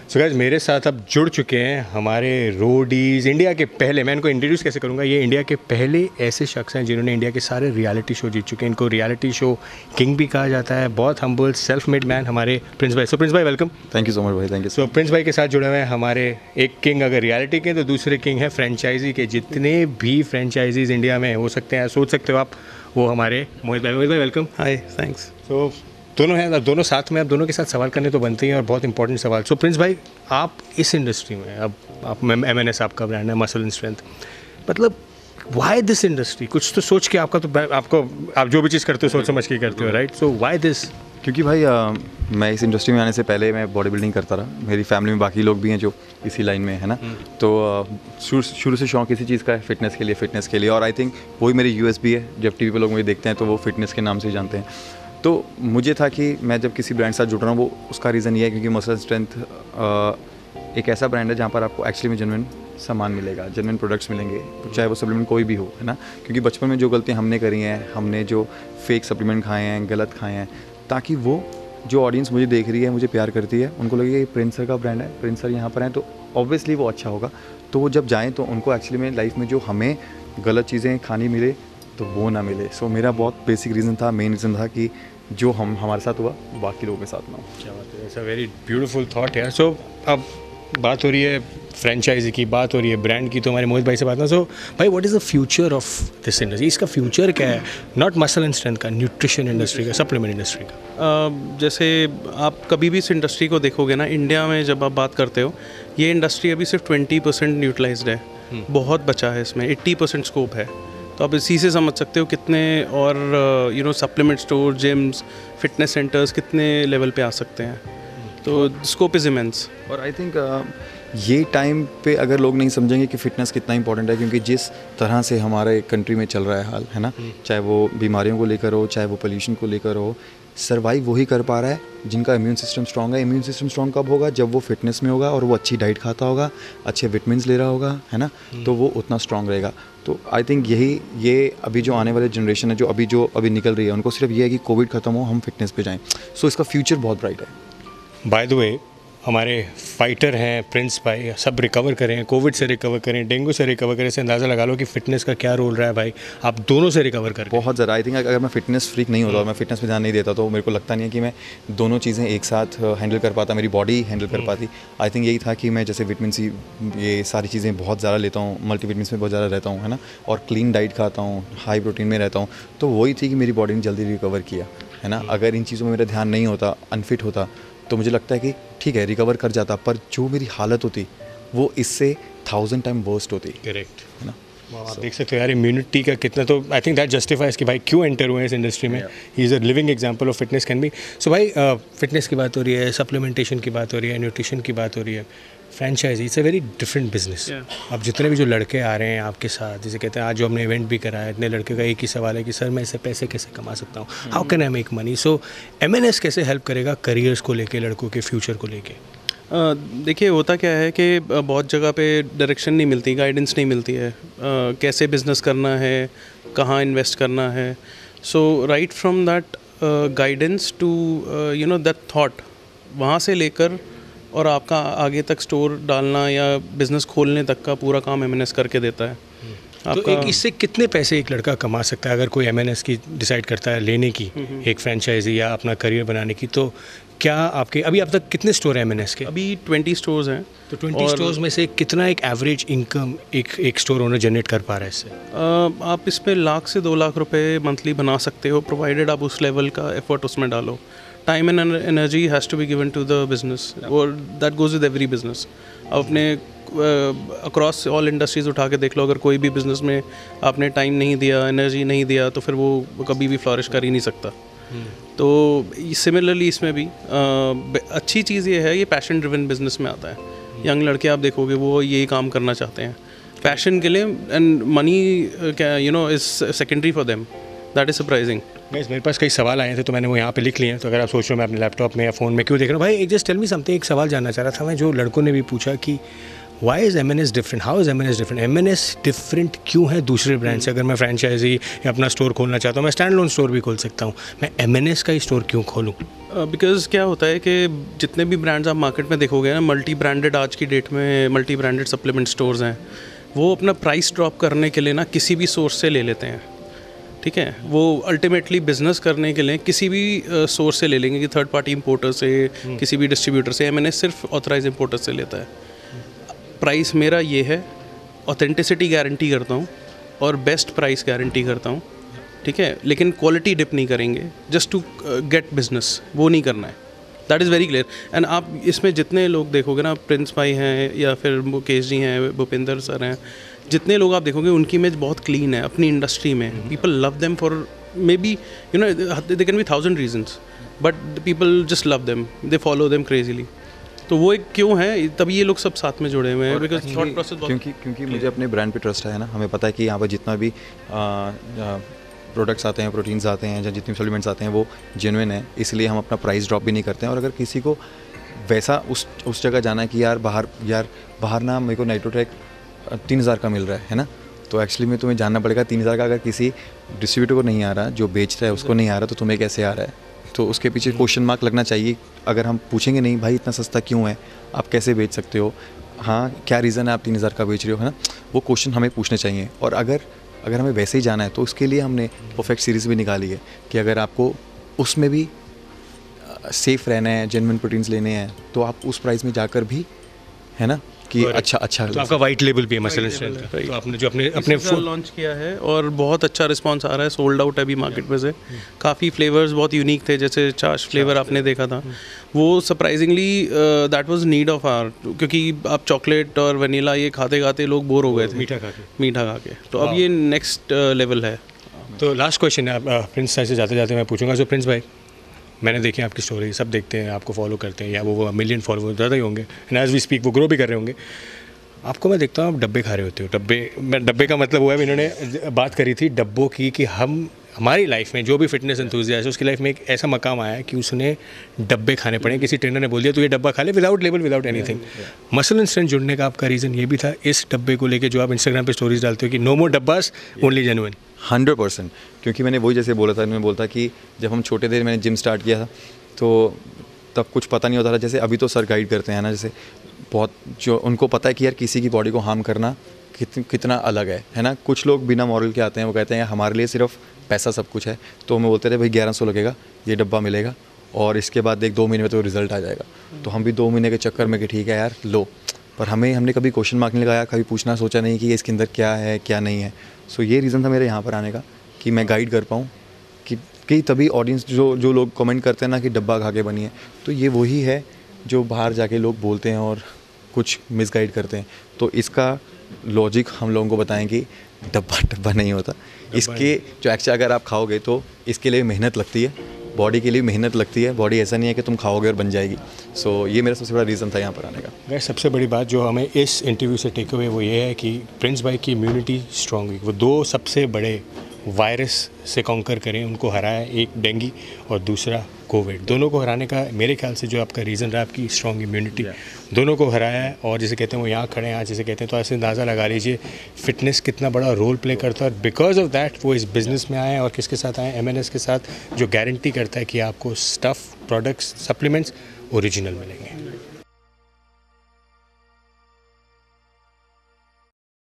So guys मेरे साथ अब जुड़ चुके हैं हमारे रोडीज़, इंडिया के पहले, मैं इनको इंट्रोड्यूस कैसे करूँगा, ये इंडिया के पहले ऐसे शख्स हैं जिन्होंने इंडिया के सारे रियलिटी शो जीत चुके हैं। इनको रियलिटी शो किंग भी कहा जाता है। बहुत हम्बल सेल्फ मेड मैन हमारे प्रिंस भाई। सो प्रिंस भाई welcome. Thank you so much भाई, थैंक यू। सो प्रिंस भाई के साथ जुड़े हुए हैं हमारे एक किंग अगर रियलिटी के, तो दूसरे किंग हैं फ्रेंचाइजी के। जितने भी फ्रेंचाइजीज़ इंडिया में हो सकते हैं, सोच सकते हो आप, वो हमारे मोहित भाई। मोहित भाई वेलकम। हाय, थैंक्स। सो दोनों हैं, दोनों साथ में, अब दोनों के साथ सवाल करने तो बनते ही हैं और बहुत इंपॉर्टेंट सवाल। सो प्रिंस भाई, आप इस इंडस्ट्री में, अब आप MNS आपका ब्रांड है, मसल एंड स्ट्रेंथ, मतलब वाई दिस इंडस्ट्री? कुछ तो सोच के आपका, तो आपको, आप जो भी चीज़ करते हो सोच समझ के करते हो, राइट? So why this? क्योंकि भाई मैं इस इंडस्ट्री में आने से पहले मैं बॉडी बिल्डिंग करता रहा। मेरी फैमिली में बाकी लोग भी हैं जो इसी लाइन में है ना। तो शुरू से शौक इसी चीज़ का है, फिटनेस के लिए। और आई थिंक वही मेरी USP है। जब TV पे लोग मुझे देखते हैं तो वो फिटनेस के नाम से ही जानते हैं। तो मुझे था कि मैं जब किसी ब्रांड के साथ जुड़ रहा हूँ, वो उसका रीज़न ये है क्योंकि मसल स्ट्रेंथ एक ऐसा ब्रांड है जहाँ पर आपको एक्चुअली में जेन्युइन सामान मिलेगा, जेन्युइन प्रोडक्ट्स मिलेंगे, चाहे वो सप्लीमेंट कोई भी हो, है ना। क्योंकि बचपन में जो गलतियाँ हमने करी हैं, हमने जो फेक सप्लीमेंट खाए हैं, गलत खाए हैं, ताकि वो जो ऑडियंस मुझे देख रही है, मुझे प्यार करती है, उनको लगेगा ये प्रिंस सर का ब्रांड है, प्रिंस सर यहाँ पर हैं तो ऑब्वियसली वो अच्छा होगा। तो वो जब जाएँ तो उनको एक्चुअली में लाइफ में जो हमें गलत चीज़ें खानी मिले तो वो ना मिले। सो मेरा बहुत बेसिक रीज़न था, मेन रीज़न था कि जो हमारे साथ हुआ बाकी लोगों के साथ ना हो। क्या बात है, it's a very beautiful thought है। सो अब बात हो रही है फ्रेंचाइजी की, बात हो रही है ब्रांड की, तो हमारे मोहित भाई से बात ना। सो भाई, what is the future of this industry? इसका फ्यूचर क्या है? नॉट मसल एंड स्ट्रेंथ का, न्यूट्रिशन इंडस्ट्री का, सप्लीमेंट इंडस्ट्री का। जैसे आप कभी भी इस इंडस्ट्री को देखोगे ना, इंडिया में जब आप बात करते हो, ये इंडस्ट्री अभी सिर्फ 20% यूटिलाइज्ड है। बहुत बचा है इसमें, 80% स्कोप है। तो आप इसी से समझ सकते हो कितने और supplement store, gyms, fitness centres कितने लेवल पे आ सकते हैं। तो स्कोप इज़ इमेंस। और आई थिंक ये टाइम पे अगर लोग नहीं समझेंगे कि फ़िटनेस कितना इंपॉर्टेंट है, क्योंकि जिस तरह से हमारे कंट्री में चल रहा है हाल, है ना, चाहे वो बीमारियों को लेकर हो, चाहे वो पोल्यूशन को लेकर हो, सर्वाइव वही कर पा रहा है जिनका इम्यून सिस्टम स्ट्रांग है। इम्यून सिस्टम स्ट्रांग कब होगा? जब वो फिटनेस में होगा और वो अच्छी डाइट खाता होगा, अच्छे विटामिन्स ले रहा होगा, है ना, तो वो उतना स्ट्रांग रहेगा। तो आई थिंक ये अभी जो आने वाले जनरेशन है, जो अभी निकल रही है, उनको सिर्फ ये है कि कोविड खत्म हो, हम फिटनेस पे जाएँ। सो इसका फ्यूचर बहुत ब्राइट है। बाय द वे, हमारे फाइटर हैं प्रिंस भाई, सब रिकवर करें, कोविड से रिकवर करें, डेंगू से रिकवर करें, से अंदाज़ा लगा लो कि फ़िटनेस का क्या रोल रहा है भाई। आप दोनों से रिकवर करें। बहुत ज़्यादा। आई थिंक अगर मैं फिटनेस फ्रीक नहीं होता और मैं फिटनेस पे ध्यान नहीं देता तो मेरे को लगता नहीं है कि मैं दोनों चीज़ें एक साथ हैंडल कर पाता, मेरी बॉडी हैंडल कर पाती। आई थिंक यही था कि मैं जैसे विटामिन C, ये सारी चीज़ें बहुत ज़्यादा लेता हूँ, मल्टीविटामिन्स में बहुत ज़्यादा रहता हूँ, है ना, और क्लीन डाइट खाता हूँ, हाई प्रोटीन में रहता हूँ। तो वही थी कि मेरी बॉडी ने जल्दी रिकवर किया, है ना। अगर इन चीज़ों में मेरा ध्यान नहीं होता, अनफिट होता, तो मुझे लगता है कि ठीक है रिकवर कर जाता, पर जो मेरी हालत होती वो इससे 1000 टाइम वर्स्ट होती। करेक्ट, है ना। आप देख सकते हो यार, इम्यूनिटी का कितना, तो आई थिंक दैट जस्टिफाइज कि भाई क्यों एंटर हुए इस इंडस्ट्री में। He is a living example of fitness can be. So भाई, फिटनेस की बात हो रही है, सप्लीमेंटेशन की बात हो रही है, न्यूट्रिशन की बात हो रही है, franchisee it's a very different business. अब जितने भी जो लड़के आ रहे हैं आपके साथ, जैसे कहते हैं आज जो हमने इवेंट भी करा है, इतने लड़के का एक ही सवाल है कि सर मैं इससे पैसे कैसे कमा सकता हूँ, how can I make money? So MNS कैसे हेल्प करेगा करियर्स को लेके, लड़कों के फ्यूचर को लेके? देखिए, होता क्या है कि बहुत जगह पे डायरेक्शन नहीं मिलती, गाइडेंस नहीं मिलती है, कैसे बिज़नेस करना है, कहाँ इन्वेस्ट करना है। So right from that guidance to that thought, वहाँ से लेकर और आपका आगे तक स्टोर डालना या बिज़नेस खोलने तक का पूरा काम MNS करके देता है। तो एक इससे कितने पैसे एक लड़का कमा सकता है अगर कोई MNS की डिसाइड करता है लेने की, एक फ्रेंचाइजी या अपना करियर बनाने की? तो क्या आपके अभी अब तक कितने स्टोर हैं MNS के? अभी 20 स्टोर्स हैं। तो 20 स्टोर्स में से कितना एक एवरेज इनकम एक स्टोर ओनर जनरेट कर पा रहा है इससे? आप इसमें लाख से 2 लाख रुपए मंथली बना सकते हो, प्रोवाइडेड आप उस लेवल का एफर्ट उसमें डालो। Time and energy has to be given to the business, और that goes with every business. आप अपने अक्रॉस ऑल इंडस्ट्रीज़ उठा के देख लो, अगर कोई भी बिज़नेस में आपने टाइम नहीं दिया, एनर्जी नहीं दिया, तो फिर वो कभी भी फ्लॉरिश कर ही नहीं सकता। तो सिमिलरली इसमें भी अच्छी चीज़ ये है, ये पैशन ड्रिवन बिजनेस में आता है। यंग लड़के आप देखोगे वो यही काम करना चाहते हैं पैशन के लिए, and money is secondary for them. That is surprising. मेरे पास कई सवाल आए थे तो मैंने वो यहाँ पे लिख लिए हैं। तो अगर आप सोच रहे हो मैं अपने लैपटॉप में या फ़ोन में क्यों देख रहा हूँ, भाई एक जस्ट टेल मी समथिंग। एक सवाल जानना चाह रहा था मैं, जो लड़कों ने भी पूछा कि why is MNS different, how is MNS different? MNS different क्यों है दूसरे ब्रांड से? अगर मैं फ्रेंचाइजी या अपना स्टोर खोलना चाहता हूँ, मैं स्टैंड लोन स्टोर भी खोल सकता हूँ, मैं MNS का ही स्टोर क्यों खोलूँ? बिकॉज क्या होता है कि जितने भी ब्रांड्स आप मार्केट में देखोगे ना, मल्टी ब्रांडेड आज की डेट में मल्टी ब्रांडेड सप्लीमेंट स्टोर्स हैं, वो अपना प्राइस ड्रॉप करने के लिए ना किसी भी सोर्स से ले लेते हैं, ठीक है। वो अल्टीमेटली बिजनेस करने के लिए किसी भी सोर्स से ले लेंगे, कि थर्ड पार्टी इंपोर्टर से, किसी भी डिस्ट्रीब्यूटर से। मैंने सिर्फ ऑथराइज इंपोर्टर से लेता है। प्राइस मेरा ये है, ऑथेंटिसिटी गारंटी करता हूँ और बेस्ट प्राइस गारंटी करता हूँ, ठीक है। लेकिन क्वालिटी डिप नहीं करेंगे जस्ट टू गेट बिजनेस, वो नहीं करना है। That is very clear. And आप इसमें जितने लोग देखोगे ना, प्रिंस भाई हैं या फिर मुकेश जी हैं, भूपेंद्र सर हैं, जितने लोग आप देखोगे उनकी इमेज बहुत क्लीन है अपनी इंडस्ट्री में। People love them for maybe you know they can be 1000 reasons, but people just love them, they follow them crazily. तो वो एक क्यों है, तभी ये लोग सब साथ में जुड़े हुए हैं, बिकॉज थॉट प्रोसेस क्योंकि मुझे अपने ब्रांड पे ट्रस्ट है ना। हमें पता है कि यहाँ पर जितना भी प्रोडक्ट्स आते हैं, प्रोटीन्स आते हैं, या जितने सप्लीमेंट्स आते हैं वो जेन्युइन है, इसलिए हम अपना प्राइस ड्रॉप भी नहीं करते हैं। और अगर किसी को वैसा उस जगह जाना है कि यार बाहर ना मेरे को नाइट्रोटेक 3000 का मिल रहा है ना, तो एक्चुअली में तुम्हें जानना पड़ेगा 3000 का अगर किसी डिस्ट्रीब्यूटर को नहीं आ रहा, जो बेच रहा है उसको नहीं आ रहा, तो तुम्हें कैसे आ रहा है। तो उसके पीछे क्वेश्चन मार्क लगना चाहिए। अगर हम पूछेंगे नहीं भाई इतना सस्ता क्यों है, आप कैसे बेच सकते हो, हाँ क्या रीज़न है आप 3000 का बेच रहे हो, है ना, वो क्वेश्चन हमें पूछने चाहिए। और अगर हमें वैसे ही जाना है तो उसके लिए हमने परफेक्ट सीरीज़ भी निकाली है कि अगर आपको उसमें भी सेफ़ रहना है, जेन्युइन प्रोटीन्स लेने हैं, तो आप उस प्राइस में जाकर भी, है ना, कि अच्छा तो आपका वाइट लेबल भी है मसल स्ट्रेंथ, तो आपने जो अपने लॉन्च किया है और बहुत अच्छा रिस्पांस आ रहा है। सोल्ड आउट है अभी मार्केट में से। काफ़ी फ्लेवर्स बहुत यूनिक थे, जैसे चाश फ्लेवर आपने देखा था, वो surprisingly that was need of hour, क्योंकि आप चॉकलेट और वनीला ये खाते खाते लोग बोर हो गए थे मीठा खा के। तो अब ये नेक्स्ट लेवल है। तो लास्ट क्वेश्चन है प्रिंस से जाते जाते मैं पूछूंगा, जो प्रिंस भाई मैंने देखी आपकी स्टोरी, सब देखते हैं, आपको फॉलो करते हैं, या वो मिलियन फॉलोवर ज़्यादा ही होंगे, एंड एज वी स्पीक वो ग्रो भी कर रहे होंगे। आपको मैं देखता हूँ आप डब्बे खा रहे होते हो। डब्बे का मतलब हुआ है, इन्होंने बात करी थी डब्बों की, कि हमारी लाइफ में जो भी फिटनेस एंथुसियास्ट है उसकी लाइफ में एक ऐसा मकाम आया है कि उसने डब्बे खाने पड़े। किसी ट्रेनर ने बोल दिया तो ये डब्बा खा ले, without label, without anything. Muscle and strength जुड़ने का आपका रीज़न ये भी था इस डब्बे को लेके, जो आप इंस्टाग्राम पे स्टोरीज डालते हो कि नो मोर डब्बास, ओनली जेन्युइन। 100%, क्योंकि मैंने वही जैसे बोला था, मैं बोलता कि जब हम छोटे थे, मैंने जिम स्टार्ट किया था, तो तब कुछ पता नहीं होता था। जैसे अभी तो सर गाइड करते हैं ना, जैसे बहुत जो उनको पता है कि यार किसी की बॉडी को हार्म करना कितना अलग है ना। कुछ लोग बिना मॉरल के आते हैं, वो कहते हैं हमारे लिए सिर्फ पैसा सब कुछ है। तो हमें बोलते थे भाई 1100 लगेगा, ये डब्बा मिलेगा, और इसके बाद देख 2 महीने में तो रिजल्ट आ जाएगा। तो हम भी 2 महीने के चक्कर में कि ठीक है यार लो, पर हमने कभी क्वेश्चन मार्क नहीं लगाया, कभी पूछना सोचा नहीं कि इसके अंदर क्या है क्या नहीं है। सो ये रीज़न था मेरे यहाँ पर आने का, कि मैं गाइड कर पाऊँ, कि तभी ऑडियंस जो लोग कमेंट करते हैं ना कि डब्बा खा के बनी है, तो ये वही है जो बाहर जाके लोग बोलते हैं और कुछ मिसगाइड करते हैं। तो इसका लॉजिक हम लोगों को बताएं कि डब्बा नहीं होता। इसके जो एक्चुअली अगर आप खाओगे तो इसके लिए मेहनत लगती है, बॉडी के लिए मेहनत लगती है। बॉडी ऐसा नहीं है कि तुम खाओगे और बन जाएगी। सो ये मेरा सबसे बड़ा रीज़न था यहाँ पर आने का। वैसे सबसे बड़ी बात जो हमें इस इंटरव्यू से टेक अवे वो ये है कि प्रिंस भाई की इम्यूनिटी स्ट्रॉन्ग हुई। वो 2 सबसे बड़े वायरस से कॉन्कर करें, उनको हराया, एक डेंगू और दूसरा कोविड। दोनों को हराने का मेरे ख्याल से जो आपका रीज़न रहा आपकी स्ट्रॉन्ग इम्यूनिटी, दोनों को हराया है। और जिसे कहते हैं वो यहाँ खड़े हैं आज, जिसे कहते हैं, तो ऐसे अंदाज़ा लगा लीजिए फिटनेस कितना बड़ा रोल प्ले करता है। और बिकॉज ऑफ दैट वो इस बिज़नेस में आए हैं। और किसके साथ आए? MNS के साथ, जो गारंटी करता है कि आपको स्टफ़, प्रोडक्ट्स, सप्लीमेंट्स ओरिजिनल मिलेंगे।